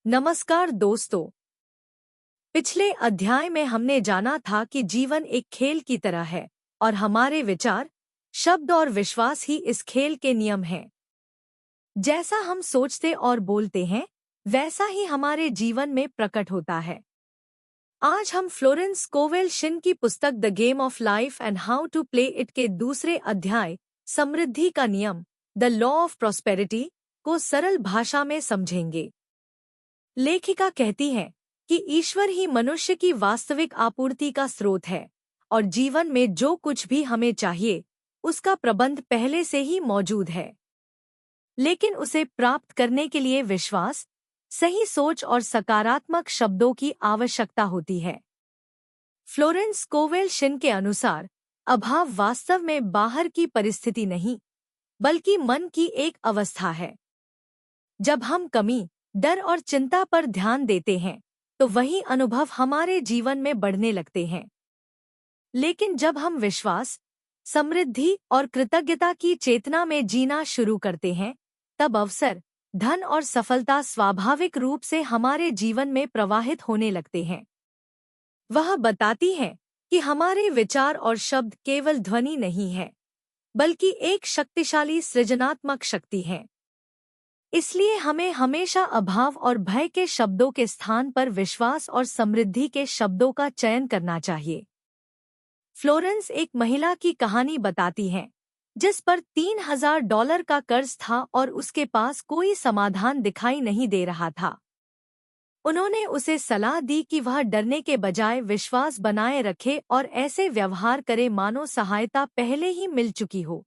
नमस्कार दोस्तों। पिछले अध्याय में हमने जाना था कि जीवन एक खेल की तरह है और हमारे विचार, शब्द और विश्वास ही इस खेल के नियम हैं। जैसा हम सोचते और बोलते हैं, वैसा ही हमारे जीवन में प्रकट होता है। आज हम फ्लोरेंस स्कोवेल शिन की पुस्तक the game of life and how to play it के दूसरे अध्याय समृद्धि का नियम, द लॉ ऑफ प्रॉस्पेरिटी, को सरल भाषा में समझेंगे। लेखिका कहती है कि ईश्वर ही मनुष्य की वास्तविक आपूर्ति का स्रोत है और जीवन में जो कुछ भी हमें चाहिए उसका प्रबंध पहले से ही मौजूद है। लेकिन उसे प्राप्त करने के लिए विश्वास, सही सोच और सकारात्मक शब्दों की आवश्यकता होती है। फ्लोरेंस स्कोवेल शिन के अनुसार अभाव वास्तव में बाहर की परिस्थिति नहीं, बल्कि मन की एक अवस्था है। जब हम कमी, डर और चिंता पर ध्यान देते हैं तो वही अनुभव हमारे जीवन में बढ़ने लगते हैं। लेकिन जब हम विश्वास, समृद्धि और कृतज्ञता की चेतना में जीना शुरू करते हैं, तब अवसर, धन और सफलता स्वाभाविक रूप से हमारे जीवन में प्रवाहित होने लगते हैं। वह बताती है कि हमारे विचार और शब्द केवल ध्वनि नहीं है, बल्कि एक शक्तिशाली सृजनात्मक शक्ति है। इसलिए हमें हमेशा अभाव और भय के शब्दों के स्थान पर विश्वास और समृद्धि के शब्दों का चयन करना चाहिए। फ्लोरेंस एक महिला की कहानी बताती है जिस पर $3000 का कर्ज था और उसके पास कोई समाधान दिखाई नहीं दे रहा था। उन्होंने उसे सलाह दी कि वह डरने के बजाय विश्वास बनाए रखे और ऐसे व्यवहार करे मानो सहायता पहले ही मिल चुकी हो।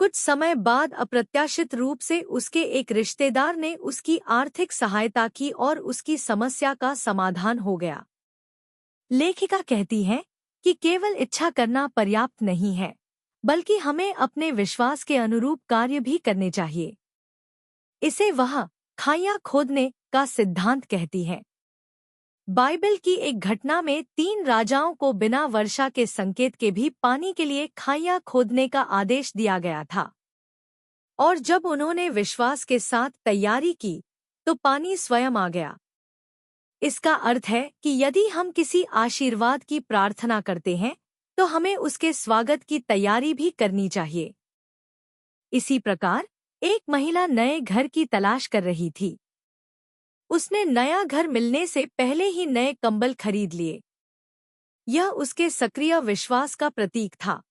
कुछ समय बाद अप्रत्याशित रूप से उसके एक रिश्तेदार ने उसकी आर्थिक सहायता की और उसकी समस्या का समाधान हो गया। लेखिका कहती है कि केवल इच्छा करना पर्याप्त नहीं है, बल्कि हमें अपने विश्वास के अनुरूप कार्य भी करने चाहिए। इसे वह खाइयां खोदने का सिद्धांत कहती है। बाइबल की एक घटना में 3 राजाओं को बिना वर्षा के संकेत के भी पानी के लिए खाइयां खोदने का आदेश दिया गया था। और जब उन्होंने विश्वास के साथ तैयारी की, तो पानी स्वयं आ गया। इसका अर्थ है कि यदि हम किसी आशीर्वाद की प्रार्थना करते हैं, तो हमें उसके स्वागत की तैयारी भी करनी चाहिए। इसी प्रकार एक महिला नए घर की तलाश कर रही थी। उसने नया घर मिलने से पहले ही नए कंबल खरीद लिए। यह उसके सक्रिय विश्वास का प्रतीक था।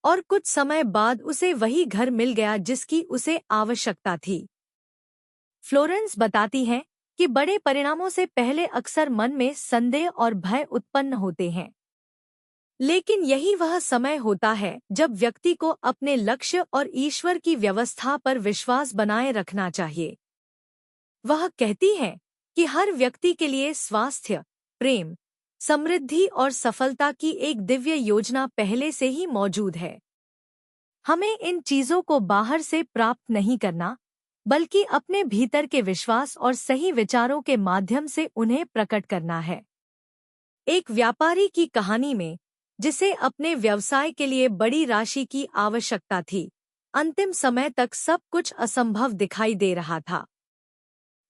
और कुछ समय बाद उसे वही घर मिल गया जिसकी उसे आवश्यकता थी। फ्लोरेंस बताती हैं कि बड़े परिणामों से पहले अक्सर मन में संदेह और भय उत्पन्न होते हैं। लेकिन यही वह समय होता है जब व्यक्ति को अपने लक्ष्य और ईश्वर की व्यवस्था पर विश्वास बनाए रखना चाहिए। वह कहती है कि हर व्यक्ति के लिए स्वास्थ्य, प्रेम, समृद्धि और सफलता की एक दिव्य योजना पहले से ही मौजूद है। हमें इन चीजों को बाहर से प्राप्त नहीं करना, बल्कि अपने भीतर के विश्वास और सही विचारों के माध्यम से उन्हें प्रकट करना है। एक व्यापारी की कहानी में, जिसे अपने व्यवसाय के लिए बड़ी राशि की आवश्यकता थी, अंतिम समय तक सब कुछ असंभव दिखाई दे रहा था।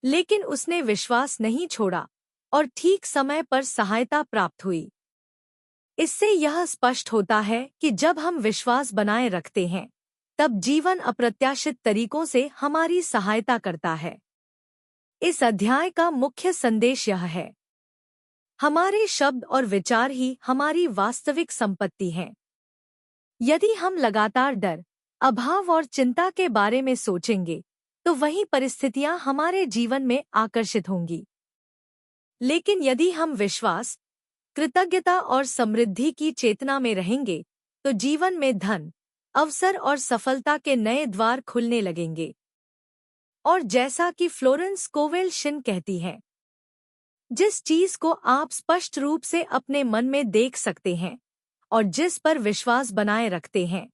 लेकिन उसने विश्वास नहीं छोड़ा और ठीक समय पर सहायता प्राप्त हुई। इससे यह स्पष्ट होता है कि जब हम विश्वास बनाए रखते हैं, तब जीवन अप्रत्याशित तरीकों से हमारी सहायता करता है। इस अध्याय का मुख्य संदेश यह है: हमारे शब्द और विचार ही हमारी वास्तविक संपत्ति हैं। यदि हम लगातार डर, अभाव और चिंता के बारे में सोचेंगे, तो वही परिस्थितियां हमारे जीवन में आकर्षित होंगी। लेकिन यदि हम विश्वास, कृतज्ञता और समृद्धि की चेतना में रहेंगे, तो जीवन में धन, अवसर और सफलता के नए द्वार खुलने लगेंगे। और जैसा कि फ्लोरेंस स्कोवेल शिन कहती है, जिस चीज को आप स्पष्ट रूप से अपने मन में देख सकते हैं और जिस पर विश्वास बनाए रखते हैं,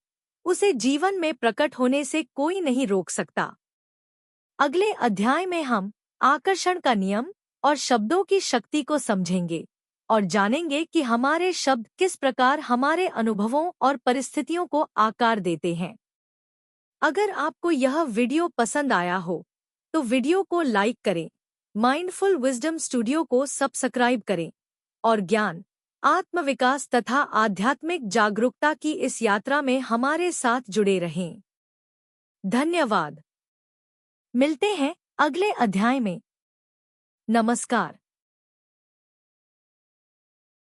उसे जीवन में प्रकट होने से कोई नहीं रोक सकता। अगले अध्याय में हम आकर्षण का नियम और शब्दों की शक्ति को समझेंगे और जानेंगे कि हमारे शब्द किस प्रकार हमारे अनुभवों और परिस्थितियों को आकार देते हैं। अगर आपको यह वीडियो पसंद आया हो, तो वीडियो को लाइक करें माइंडफुल विजडम स्टूडियो को सब्सक्राइब करें और ज्ञान, आत्मविकास तथा आध्यात्मिक जागरूकता की इस यात्रा में हमारे साथ जुड़े रहें। धन्यवाद। मिलते हैं अगले अध्याय में। नमस्कार।